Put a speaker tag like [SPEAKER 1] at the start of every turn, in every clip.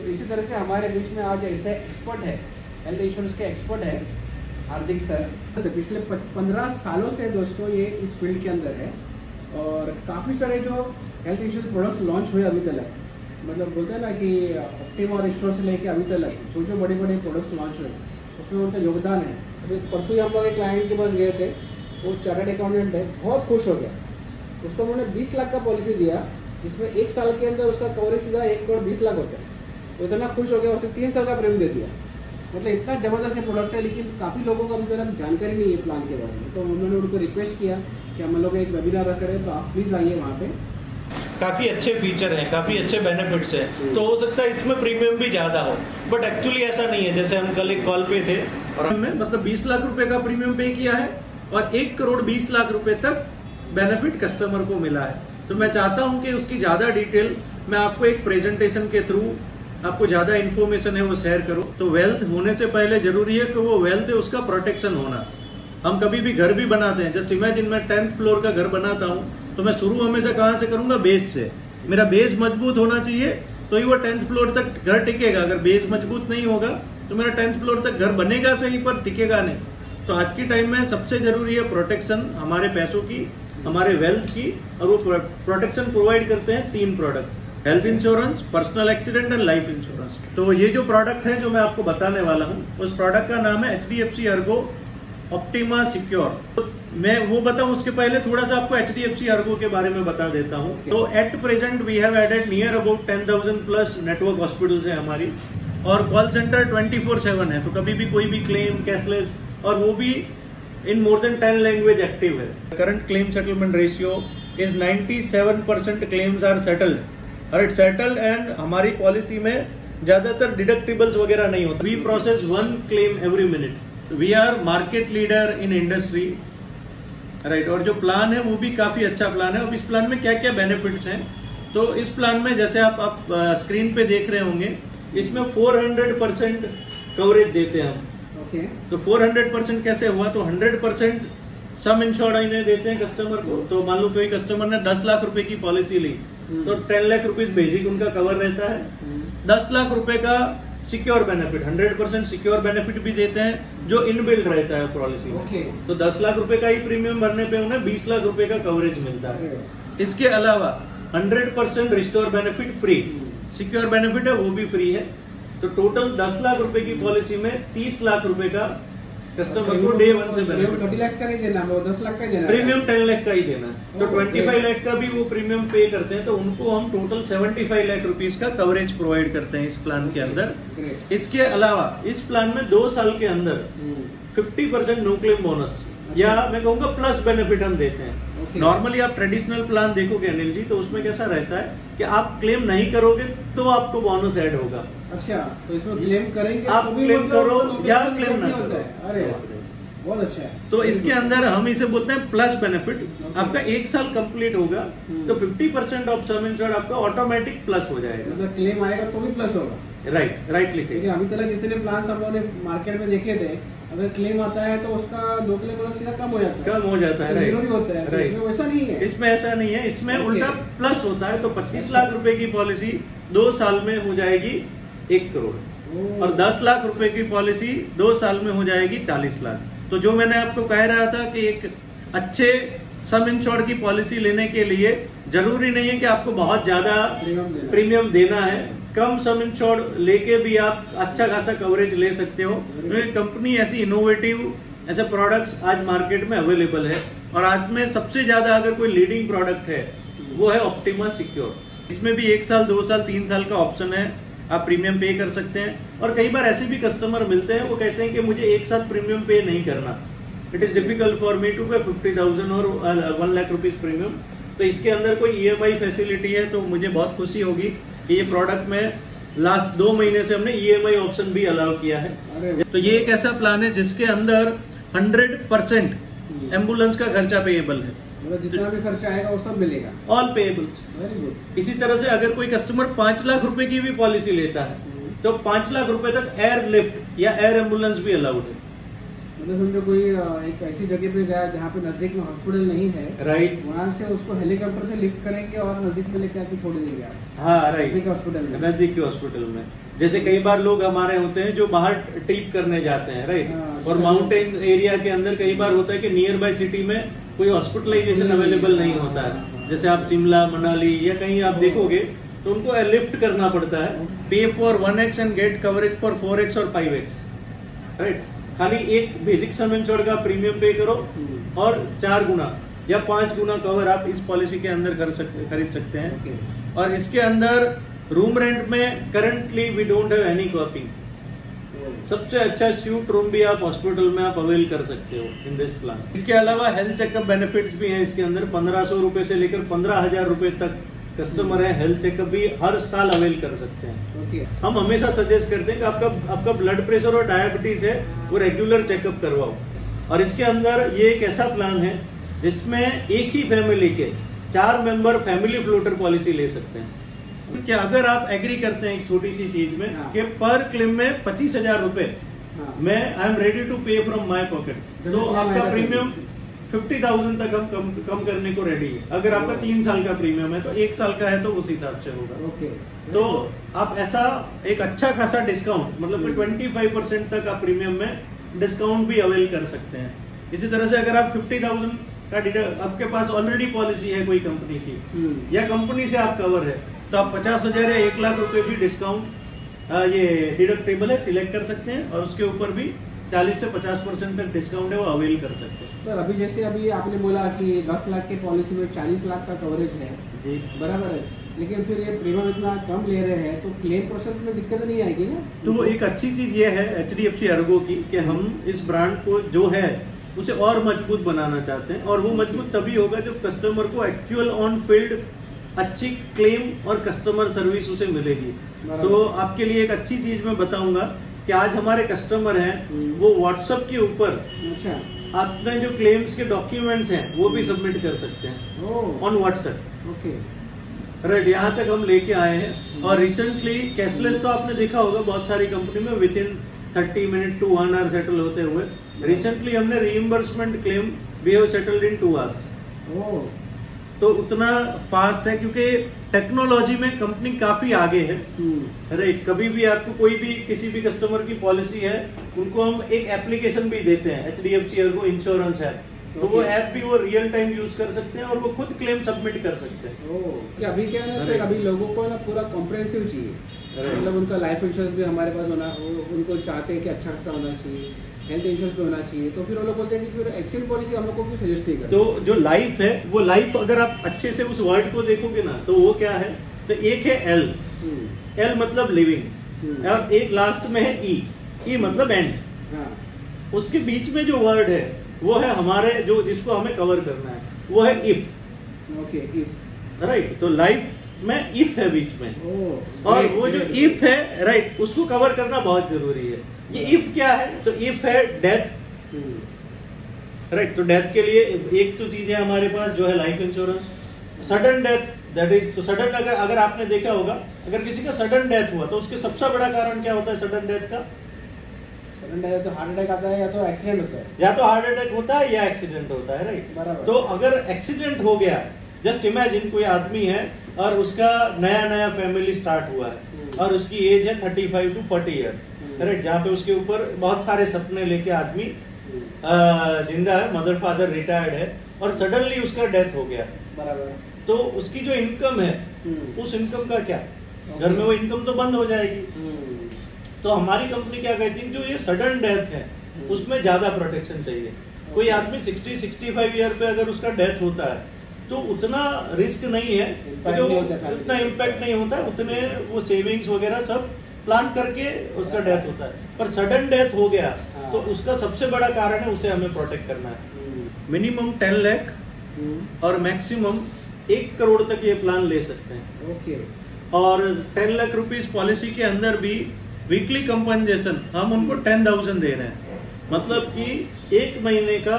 [SPEAKER 1] इसी तरह से हमारे बीच में आज ऐसे एक्सपर्ट है, हेल्थ इंश्योरेंस के एक्सपर्ट है हार्दिक सर। पिछले 15 सालों से दोस्तों ये इस फील्ड के अंदर है और काफ़ी सारे जो हेल्थ इंश्योरेंस प्रोडक्ट्स लॉन्च हुए अभी तक, मतलब बोलते हैं ना कि ऑप्टिमा और स्टोर से लेके अभी तक जो बड़े बड़े प्रोडक्ट्स लॉन्च हुए उसमें उनका योगदान है। अभी परसों ही हम लोग एक क्लाइंट के पास गए थे, वो चार्टर्ड अकाउंटेंट है, बहुत खुश हो गया। उसको उन्होंने 20 लाख का पॉलिसी दिया, जिसमें 1 साल के अंदर उसका कवरेज सीधा 1 करोड़ 20 लाख होता है। वो इतना खुश हो गया, उसने 3 साल का प्रीमियम दे दिया। मतलब इतना ज़बरदस्त प्रोडक्ट है, लेकिन काफ़ी लोगों को अभी तक जानकारी नहीं है प्लान के बारे में। तो उन्होंने उनको रिक्वेस्ट किया कि हम लोग एक वेबिनार रख रहे हैं, तो आप प्लीज़ आइए वहाँ पे।
[SPEAKER 2] काफ़ी अच्छे फीचर हैं, काफ़ी अच्छे बेनिफिट्स हैं, तो हो सकता है इसमें प्रीमियम भी ज़्यादा हो, बट एक्चुअली ऐसा नहीं है। जैसे हम कल एक कॉल पे थे और हमने मतलब 20 लाख रुपए का प्रीमियम पे किया है और 1 करोड़ 20 लाख रुपए तक बेनिफिट कस्टमर को मिला है। तो मैं चाहता हूं कि उसकी ज़्यादा डिटेल मैं आपको एक प्रेजेंटेशन के थ्रू आपको ज़्यादा इन्फॉर्मेशन है वो शेयर करूं। तो वेल्थ होने से पहले जरूरी है कि वो वेल्थ है उसका प्रोटेक्शन होना। हम कभी भी घर भी बनाते हैं, जस्ट इमेजिन मैं 10th फ्लोर का घर बनाता हूं, तो मैं शुरू हमेशा कहां से करूंगा? बेस से। मेरा बेस मजबूत होना चाहिए तो ही वो 10th फ्लोर तक घर टिकेगा। अगर बेस मजबूत नहीं होगा तो मेरा 10th फ्लोर तक घर बनेगा सही पर टिकेगा नहीं। तो आज की टाइम में सबसे जरूरी है प्रोटेक्शन, हमारे पैसों की, हमारे वेल्थ की, और वो प्रोटेक्शन प्रोवाइड करते हैं 3 product: health insurance, personal accident and life insurance. तो ये जो प्रोडक्ट है जो मैं आपको बताने वाला हूँ, उस प्रोडक्ट का नाम है HDFC ERGO ऑप्टिमा सिक्योर। मैं वो बताऊं उसके पहले थोड़ा सा आपको HDFC ERGO के बारे में बता देता हूं। तो at present we have added near about 10,000 plus network hospitals है हमारी, और कॉल सेंटर 24/7 है। तो कभी भी कोई भी क्लेम कैशलेस, और वो भी in more than 10 language active है। Current claim settlement ratio is 97% claims are settled, और इट सेटल्ड, एंड हमारी पॉलिसी में ज्यादातर डिडक्टिबल्स वगैरह नहीं होता। We process 1 claim every minute. We are market leader in industry, right. और जो प्लान है वो भी काफी अच्छा प्लान है। अब इस प्लान में क्या क्या बेनिफिट्स हैं, तो इस प्लान में जैसे आप स्क्रीन पे देख रहे होंगे, इसमें 400% कवरेज देते हैं हम।
[SPEAKER 1] ओके।
[SPEAKER 2] तो 400% कैसे हुआ? तो 100% सम इंश्योर्ड इन्हें देते हैं कस्टमर को। तो मान लो कोई कस्टमर ने 10 लाख रुपए की पॉलिसी ली, तो 10 लाख रुपीज बेसिक उनका कवर रहता है। 10 लाख रुपए का सिक्योर बेनिफिट, 100% सिक्योर बेनिफिट भी देते हैं जो इनबिल्ट रहता है पॉलिसी में। तो 10 लाख रुपए का ही प्रीमियम भरने पे उन्हें 20 लाख रुपए का कवरेज मिलता है। इसके अलावा 100% restore benefit free, secure benefit है वो भी फ्री है। तो टोटल 10 लाख रुपए की पॉलिसी में 30 लाख रुपए का कस्टमर को डे 1 से बेनिफिट।
[SPEAKER 1] 30 लाख का नहीं देना, वो 10 लाख का ही देना,
[SPEAKER 2] प्रीमियम 10 लाख का ही देना है। तो 25 लाख का भी वो प्रीमियम पे करते हैं, तो उनको हम टोटल 75 लाख रुपीस का कवरेज प्रोवाइड करते हैं इस प्लान के अंदर। इसके अलावा इस प्लान में 2 साल के अंदर 50% नो क्लेम बोनस, या मैं कहूँगा प्लस बेनिफिट हम देते हैं। नॉर्मली आप ट्रेडिशनल प्लान देखोगे अनिल जी, तो उसमें कैसा रहता है कि आप क्लेम नहीं करोगे तो आपको बोनस ऐड होगा।
[SPEAKER 1] अच्छा, तो इसमें क्लेम करेंगे
[SPEAKER 2] आप क्लेम करो या क्लेम ना
[SPEAKER 1] करो। अरे बहुत अच्छा है।
[SPEAKER 2] तो इसके अंदर हम इसे बोलते हैं प्लस बेनिफिट। आपका 1 साल कंप्लीट होगा तो 50% ऑफ सम इंश्योर्ड आपका ऑटोमेटिक प्लस हो जाएगा।
[SPEAKER 1] मतलब क्लेम आएगा तो भी प्लस होगा।
[SPEAKER 2] राइटली सही।
[SPEAKER 1] लेकिन अभी तक जितने प्लान हम लोगों ने मार्केट में देखे थे, अगर क्लेम आता है तो उसका नो क्लेम बोनस सीधा कम हो जाता है,
[SPEAKER 2] कम हो जाता है,
[SPEAKER 1] जीरो भी होता है। इसमें वैसा नहीं है,
[SPEAKER 2] इसमें ऐसा नहीं है, इसमें उल्टा प्लस होता है। तो 25 लाख रुपए की पॉलिसी 2 साल में हो जाएगी 1 करोड़, और 10 लाख रुपए की पॉलिसी 2 साल में हो जाएगी 40 लाख। तो जो मैंने आपको कह रहा था कि एक अच्छे सम इंश्योर्ड की पॉलिसी लेने के लिए जरूरी नहीं है कि आपको बहुत ज्यादा प्रीमियम देना है। कम सम इंश्योर्ड लेके भी आप अच्छा खासा कवरेज ले सकते हो। कंपनी ऐसी इनोवेटिव ऐसे प्रोडक्ट्स आज मार्केट में अवेलेबल है, और आज में सबसे ज्यादा अगर कोई लीडिंग प्रोडक्ट है वो है ऑप्टिमा सिक्योर। इसमें भी 1 साल 2 साल 3 साल का ऑप्शन है, आप प्रीमियम पे कर सकते हैं। और कई बार ऐसे भी कस्टमर मिलते हैं, वो कहते हैं कि मुझे एक साथ प्रीमियम पे नहीं करना, it is difficult for me to pay 50,000 और 1 लाख रुपीज प्रीमियम। तो इसके अंदर कोई EMI फैसिलिटी है, तो मुझे बहुत खुशी होगी कि ये प्रोडक्ट में लास्ट 2 महीने से हमने EMI ऑप्शन भी अलाउ किया है। तो ये एक ऐसा प्लान है जिसके अंदर 100% एम्बुलेंस का खर्चा पेएबल है।
[SPEAKER 1] मतलब जितना भी खर्चा आएगा वो सब मिलेगा,
[SPEAKER 2] ऑल पेएबल्स।
[SPEAKER 1] Very good.
[SPEAKER 2] इसी तरह से अगर कोई कस्टमर 5 लाख रुपए की भी पॉलिसी लेता है तो 5 लाख रुपए तक एयर लिफ्ट या एयर एम्बुलेंस भी अलाउड है।
[SPEAKER 1] मतलब समझो कोई एक ऐसी जगह पे गया जहाँ पे नजदीक में हॉस्पिटल नहीं है,
[SPEAKER 2] राइट,
[SPEAKER 1] वहाँ से उसको हेलीकॉप्टर से लिफ्ट करेंगे और नजदीक में लेके आके छोड़ देंगे आप।
[SPEAKER 2] हाँ राइट,
[SPEAKER 1] नजदीक हॉस्पिटल में,
[SPEAKER 2] नजदीक के हॉस्पिटल में। जैसे कई बार लोग हमारे होते हैं जो बाहर ट्रिप करने जाते हैं, राइट, और माउंटेन एरिया के अंदर कई बार होता है कि नियर बाय सिटी में कोई हॉस्पिटलाइजेशन अवेलेबल नहीं होता है। जैसे आप शिमला, मनाली या कहीं आप देखोगे तो उनको एयरलिफ्ट करना पड़ता है। Pay for 1x and get coverage for 4x और 5x, राइट। खाली एक बेसिक सम इंश्योर्ड का प्रीमियम पे करो और 4 गुना या 5 गुना कवर आप इस पॉलिसी के अंदर खरीद सकते हैं। और इसके अंदर रूम रेंट में currently we don't have any capping. सबसे अच्छा स्यूट रूम भी आप हॉस्पिटल में आप अवेल कर सकते हो इन दिस प्लान। इसके अलावा हेल्थ चेकअप बेनिफिट्स भी हैं इसके अंदर। 1500 रुपए से लेकर 15,000 रुपए तक कस्टमर है हेल्थ चेकअप भी हर साल अवेल कर सकते हैं। हम हमेशा सजेस्ट करते हैं कि आपका ब्लड प्रेशर और डायबिटीज है वो रेगुलर चेकअप करवाओ। और इसके अंदर ये एक ऐसा प्लान है जिसमें एक ही फैमिली के 4 मेंबर फैमिली फ्लोटर पॉलिसी ले सकते हैं। कि अगर आप एग्री करते हैं एक छोटी सी चीज में कि पर क्लेम में 25,000 रुपए मैं आई एम रेडी टू पे फ्रॉम माई पॉकेट, तो आपका प्रीमियम 50,000 तक हम कम करने को रेडी है। अगर आपका 3 साल का प्रीमियम है तो 1 साल का है तो उस हिसाब से होगा। तो आप ऐसा एक अच्छा खासा डिस्काउंट मतलब 25% तक आप प्रीमियम में डिस्काउंट भी अवेल कर सकते हैं। इसी तरह से अगर आप 50,000 का आपके पास ऑलरेडी पॉलिसी है कोई कंपनी की या कंपनी से आप कवर है तो आप 50,000 या 1 लाख रुपए भी डिस्काउंट ये डिडक्टेबल है सिलेक्ट कर सकते हैं और उसके ऊपर भी 40 से 50% तक डिस्काउंट है वो अवेल कर सकते हैं।
[SPEAKER 1] सर अभी जैसे अभी आपने बोला कि 10 लाख की पॉलिसी में 40 लाख का कवरेज है जी, बराबर है, लेकिन फिर ये प्रीमियम इतना कम ले रहे हैं तो क्लेम प्रोसेस में दिक्कत नहीं आएगी ना?
[SPEAKER 2] तो एक अच्छी चीज ये है HDFC ERGO की कि हम इस ब्रांड को जो है उसे और मजबूत बनाना चाहते हैं और वो मजबूत तभी होगा जब कस्टमर को एक्चुअल ऑन फील्ड अच्छी क्लेम और कस्टमर सर्विस उसे मिलेगी। तो आपके लिए एक अच्छी चीज मैं बताऊंगा कि आज हमारे कस्टमर हैं वो व्हाट्सएप के ऊपर अपने जो क्लेम्स के डॉक्यूमेंट्स हैं वो भी सबमिट कर सकते हैं ऑन व्हाट्सएप। राइट, यहाँ तक हम लेके आए हैं। और रिसेंटली कैशलेस तो आपने देखा होगा बहुत सारी कंपनी में within 30 minute to 1 hour settle होते हुए। रिसेंटली हमने reimbursement claim we have settled in 2 hours. तो उतना फास्ट है क्योंकि टेक्नोलॉजी में कंपनी काफी आगे है। राइट, कभी भी आपको कोई भी किसी भी कस्टमर की पॉलिसी है उनको हम एक एप्लीकेशन भी देते हैं HDFC ERGO इंश्योरेंस ऐप, तो वो ऐप भी वो रियल टाइम यूज कर सकते हैं और वो खुद क्लेम सबमिट कर सकते हैं।
[SPEAKER 1] अभी क्या है ना सर, अभी लोगों को ना पूरा कॉम्प्रिहेंसिव चाहिए, मतलब उनका लाइफ इंश्योरेंस भी हमारे पास होना, उनको चाहते हैं कि अच्छा खासा होना चाहिए, हेल्थ इंश्योरेंस भी होना चाहिए, तो फिर वो लोग बोलते हैं कि फिर एक्सीडेंट पॉलिसी हम लोग को भी सजेस्ट नहीं करते।
[SPEAKER 2] तो जो लाइफ है वो लाइफ अगर आप अच्छे से उस वर्ड को देखोगे ना तो वो क्या है, तो एक है एल मतलब लिविंग और एक लास्ट में है ई मतलब एंड। उसके बीच में जो वर्ड है वो है हमारे जो जिसको हमें कवर करना है वो है इफ।
[SPEAKER 1] Okay, if,
[SPEAKER 2] right. तो लाइफ में इफ है बीच में और वो जो इफ है राइट उसको कवर करना बहुत जरूरी है। ये इफ क्या है, तो इफ है डेथ। राइट, तो डेथ के लिए एक तो चीज है हमारे पास जो है life insurance. Sudden death that is, तो सडन अगर आपने देखा होगा अगर किसी का सडन डेथ हुआ तो उसके सबसे बड़ा कारण क्या होता है सडन डेथ का?
[SPEAKER 1] सडन डेथ तो हार्ट अटैक आता है या तो एक्सीडेंट होता है,
[SPEAKER 2] या तो हार्ट अटैक होता है या एक्सीडेंट होता है। राइट, तो अगर एक्सीडेंट हो गया, जस्ट इमेजिन कोई आदमी है और उसका नया फैमिली स्टार्ट हुआ है और उसकी एज है 35 to 40 ईयर, राइट, जहाँ पे उसके ऊपर बहुत सारे सपने लेके आदमी जिंदा है, मदर फादर रिटायर्ड है और सडनली उसका डेथ हो गया, बराबर, तो उसकी जो इनकम है उस इनकम का क्या, घर में वो इनकम तो बंद हो जाएगी। तो हमारी कंपनी क्या कहती है, जो ये सडन डेथ है उसमें ज्यादा प्रोटेक्शन चाहिए। कोई आदमी 60-65 ईयर पे अगर उसका डेथ होता है तो उतना रिस्क नहीं है, उतना इम्पैक्ट नहीं होता, उतने वो सेविंग्स वगैरह सब प्लान करके उसका डेथ होता है। पर सडन डेथ हो गया तो उसका सबसे बड़ा कारण है उसे हमें प्रोटेक्ट करना है। मिनिमम 10 लाख और मैक्सिमम 1 करोड़ तक ये प्लान ले सकते हैं।
[SPEAKER 1] ओके,
[SPEAKER 2] और 10 लाख रुपीस पॉलिसी के अंदर भी वीकली कंपनसेशन हम उनको 10,000 दे रहे हैं, मतलब कि 1 महीने का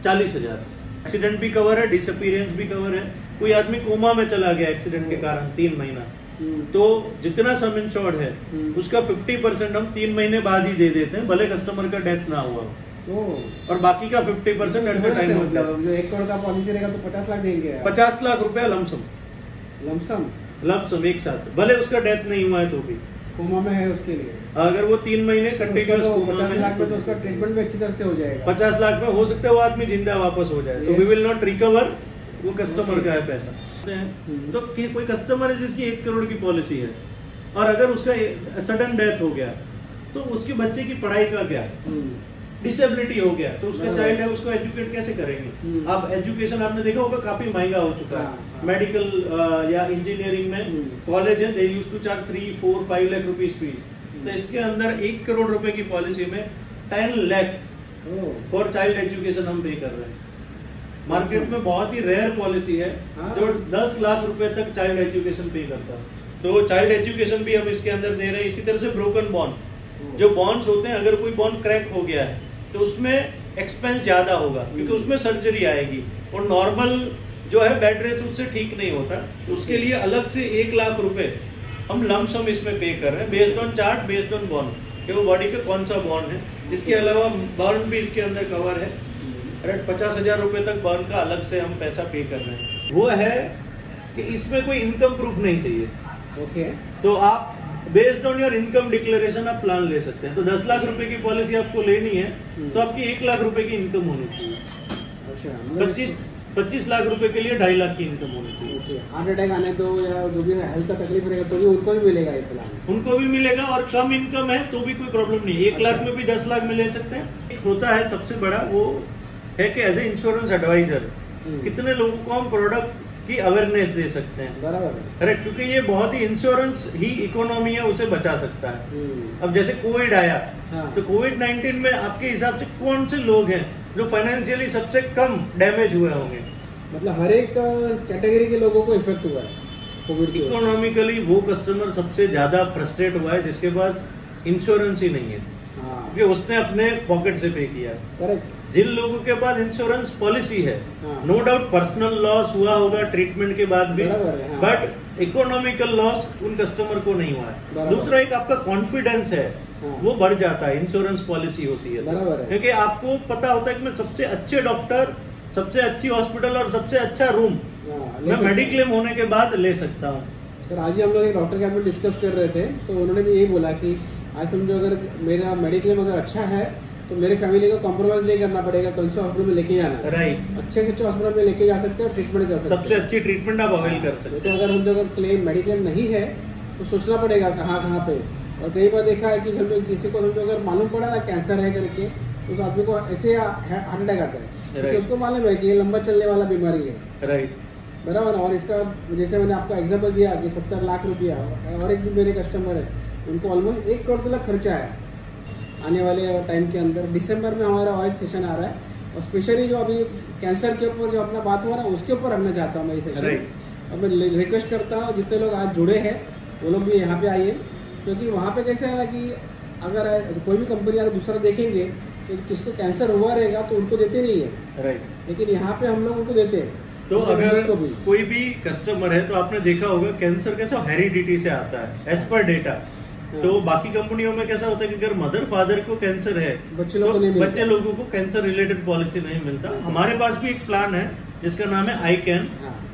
[SPEAKER 2] 40,000। एक्सीडेंट भी कवर है, डिसअपीयरेंस भी कवर है। कोई आदमी कोमा में चला गया एक्सीडेंट के कारण 3 महीना, तो जितना सम इंश्योर्ड है उसका 50% हम 3 महीने बाद ही दे देते हैं, भले कस्टमर का डेथ ना हुआ हो, और बाकी का 50% एट द टाइम होता है।
[SPEAKER 1] जो 1 करोड़ का पॉलिसी रहेगा तो 50 लाख देंगे,
[SPEAKER 2] 50 लाख रुपया लमसम
[SPEAKER 1] लमसम
[SPEAKER 2] एक साथ, भले उसका डेथ नहीं हुआ है तो भी।
[SPEAKER 1] कोमा में है उसके लिए,
[SPEAKER 2] अगर वो 3 महीने कंटिन्यूस
[SPEAKER 1] तो
[SPEAKER 2] कोमा
[SPEAKER 1] 50
[SPEAKER 2] में
[SPEAKER 1] लाख में तो उसका ट्रीटमेंट भी अच्छी तरह से हो जाएगा।
[SPEAKER 2] 50 लाख में हो सकता है वो आदमी जिंदा वापस हो जाए, तो वी विल नॉट रिकवर, वो कस्टमर का है पैसा। तो कोई कस्टमर है जिसकी 1 करोड़ की पॉलिसी है और अगर उसका सडन डेथ हो गया तो उसके बच्चे की पढ़ाई का क्या, डिसेबिलिटी हो गया तो उसका चाइल्ड है, उसको एजुकेट कैसे करेंगे आप? एजुकेशन आपने देखा होगा काफी महंगा हो चुका है। मेडिकल या इंजीनियरिंग में कॉलेज है, they used to charge 3, 4, 5 lakh rupees fees. तो इसके अंदर 1 करोड़ रुपए की पॉलिसी में 10 लाख फॉर चाइल्ड एजुकेशन हम पे कर रहे हैं। मार्केट में बहुत ही रेयर पॉलिसी है जो 10 लाख रुपए तक चाइल्ड एजुकेशन पे करता है। तो चाइल्ड एजुकेशन भी हम इसके अंदर दे रहे हैं। इसी तरह से ब्रोकन बॉन्ड, जो बॉन्ड्स होते हैं, अगर कोई बॉन्ड क्रैक हो गया है तो उसमें एक्सपेंस ज्यादा होगा क्योंकि उसमें सर्जरी आएगी और नॉर्मल जो है बेड रेस्ट उससे ठीक नहीं होता, तो उसके लिए अलग से 1 लाख रुपए हम लमसम इसमें पे कर रहे हैं, based on chart, based on bond कि वो बॉडी का कौन सा बॉन्ड है। इसके अलावा बॉन्ड भी इसके अंदर कवर है, 50,000 रुपए तक बॉन्ड का अलग से हम पैसा पे कर रहे हैं। वो है कि इसमें कोई इनकम प्रूफ नहीं चाहिए।
[SPEAKER 1] ओके,
[SPEAKER 2] तो आप based on your income declaration आप प्लान ले सकते हैं। तो 10 लाख रुपए की पॉलिसी आपको लेनी है तो आपकी 1 लाख रुपए की इनकम होनी चाहिए।
[SPEAKER 1] अच्छा,
[SPEAKER 2] 25 लाख रुपए के लिए 2.5 लाख की इनकम होनी चाहिए।
[SPEAKER 1] हार्ट अटैक आने तो या जो भी हेल्थ का तकलीफ रहेगा तो भी उनको भी मिलेगा ये प्लान?
[SPEAKER 2] उनको भी मिलेगा और कम इनकम है तो भी कोई प्रॉब्लम नहीं। 1 लाख में भी 10 लाख में ले सकते हैं। एक होता है सबसे बड़ा, वो है कि एज ए इंश्योरेंस एडवाइजर कितने लोगों को हम प्रोडक्ट की अवेयरनेस दे सकते हैं।
[SPEAKER 1] बराबर,
[SPEAKER 2] करेक्ट, क्योंकि ये बहुत ही इंश्योरेंस ही इकोनॉमी है, उसे बचा सकता है। अब जैसे कोविड आया तो कोविड-19 में आपके हिसाब से कौन से लोग हैं जो फाइनेंशियली सबसे कम डैमेज हुए होंगे?
[SPEAKER 1] मतलब हर एक कैटेगरी के लोगों को इफेक्ट हुआ है कोविड की।
[SPEAKER 2] इकोनॉमिकली वो कस्टमर सबसे ज्यादा फ्रस्ट्रेट हुआ है जिसके पास इंश्योरेंस ही नहीं है, क्योंकि उसने अपने पॉकेट से पे किया।
[SPEAKER 1] करेक्ट।
[SPEAKER 2] जिन लोगों के पास इंश्योरेंस पॉलिसी है, नो डाउट पर्सनल लॉस हुआ होगा ट्रीटमेंट के बाद भी, बट इकोनॉमिकल लॉस उन कस्टमर को नहीं हुआ है। दूसरा, एक आपका कॉन्फिडेंस है वो बढ़ जाता है, इंश्योरेंस पॉलिसी होती है, क्योंकि आपको पता होता है कि मैं सबसे अच्छे डॉक्टर, सबसे अच्छी हॉस्पिटल और सबसे अच्छा रूम मैं मेडिक्लेम होने के बाद ले सकता हूँ।
[SPEAKER 1] सर, आज ही हम लोग एक डॉक्टर के साथ में डिस्कस कर रहे थे तो उन्होंने भी यही बोला कि आज समझो अगर मेरा मेडिक्लेम अगर अच्छा है तो मेरे फैमिली को कॉम्प्रोमाइज नहीं करना पड़ेगा, कौन से हॉस्पिटल में लेके जाना।
[SPEAKER 2] राइट,
[SPEAKER 1] अच्छे से अच्छे हॉस्पिटल में लेके जा सकते हैं, ट्रीटमेंट कर सकते हैं,
[SPEAKER 2] सबसे अच्छी ट्रीटमेंट आप अवेल कर सकते हैं।
[SPEAKER 1] तो अगर हम क्लेम मेडिक्लेम नहीं है तो सोचना पड़ेगा कहाँ पे। और कई बार देखा है कि समझो किसी को समझो अगर मालूम पड़ा ना कैंसर है करके, तो उस आदमी को ऐसे हार्ट अटैक आता है क्योंकि उसको मालूम है कि ये लंबा चलने वाला बीमारी है।
[SPEAKER 2] राइट,
[SPEAKER 1] बराबर। और इसका जैसे मैंने आपको एग्जाम्पल दिया कि 70 लाख रुपया, और एक भी मेरे कस्टमर है उनको ऑलमोस्ट 1 करोड़ तक खर्चा है आने वाले टाइम के अंदर। दिसंबर में हमारा और एक सेशन आ रहा है और स्पेशली जो अभी कैंसर के ऊपर जो अपना बात हुआ ना उसके ऊपर रखना चाहता हूँ मैं ये सेशन। और मैं रिक्वेस्ट करता हूँ जितने लोग आज जुड़े हैं वो लोग भी यहाँ पे आइए, क्योंकि वहाँ पे कैसे है ना कि अगर कोई भी कंपनी अगर दूसरा देखेंगे तो किसको कैंसर हुआ रहेगा तो उनको देते नहीं है।
[SPEAKER 2] राइट,
[SPEAKER 1] लेकिन यहाँ पे हम लोग उनको देते हैं।
[SPEAKER 2] तो अगर कोई भी कस्टमर है तो आपने देखा होगा कैंसर कैसा हेरिडिटी से आता है एज पर डेटा। तो बाकी कंपनियों में कैसा होता है कि अगर मदर फादर को कैंसर है
[SPEAKER 1] बच्चे
[SPEAKER 2] लोगों को कैंसर रिलेटेड पॉलिसी नहीं मिलता। हमारे पास भी एक प्लान है जिसका नाम है ICAN,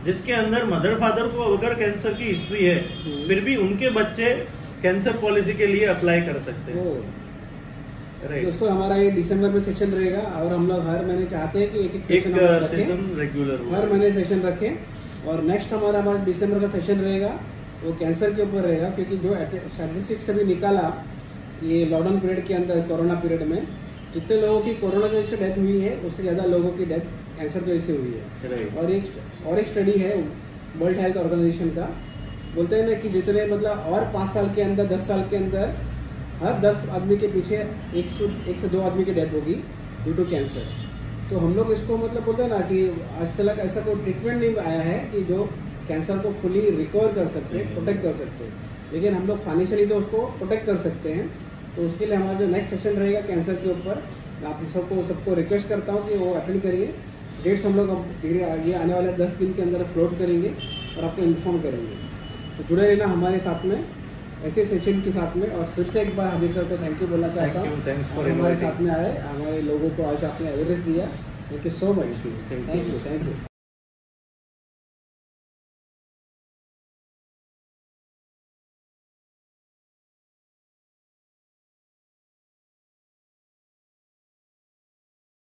[SPEAKER 2] जिसके अंदर मदर फादर को अगर कैंसर की हिस्ट्री है फिर भी उनके बच्चे कैंसर पॉलिसी के लिए अप्लाई कर सकते हैं।
[SPEAKER 1] दोस्तों, हमारा ये दिसंबर में सेशन रहेगा और हम लोग हर महीने चाहते हैं कि एक सेशन
[SPEAKER 2] रेगुलर
[SPEAKER 1] हर महीने सेशन रखें। और नेक्स्ट हमारा दिसंबर का सेशन रहेगा वो कैंसर के ऊपर रहेगा, क्योंकि जो स्टैटिस्टिक्स अभी निकाला ये लॉकडाउन पीरियड के अंदर, कोरोना पीरियड में जितने लोगों की कोरोना की वजह से डेथ हुई है उससे ज़्यादा लोगों की डेथ कैंसर की वजह से हुई है। और एक स्टडी है वर्ल्ड हेल्थ ऑर्गेनाइजेशन का, बोलते हैं ना कि जितने मतलब और 5 साल के अंदर 10 साल के अंदर हर 10 आदमी के पीछे 1 से 2 आदमी की डेथ होगी ड्यू टू कैंसर। तो हम लोग इसको मतलब बोलते हैं ना कि आज तक ऐसा कोई ट्रीटमेंट नहीं आया है कि जो कैंसर को फुली रिकवर कर सकते हैं, प्रोटेक्ट कर सकते हैं, लेकिन हम लोग फाइनेंशियली तो उसको प्रोटेक्ट कर सकते हैं। तो उसके लिए हमारा जो नेक्स्ट सेशन रहेगा कैंसर के ऊपर, आप सबको रिक्वेस्ट करता हूँ कि वो अटेंड करिए। डेट्स हम लोग आगे आने वाले 10 दिन के अंदर अपलोड करेंगे और आपको इन्फॉर्म करेंगे। तो जुड़े रहना हमारे साथ में ऐसे सेशन के साथ में। और फिर से एक बार हार्दिक सर को थैंक यू बोलना चाहता हूँ, हमारे साथ में आए, हमारे लोगों को आज आपने अवेयरनेस दिया। Thank you so much. Thank you.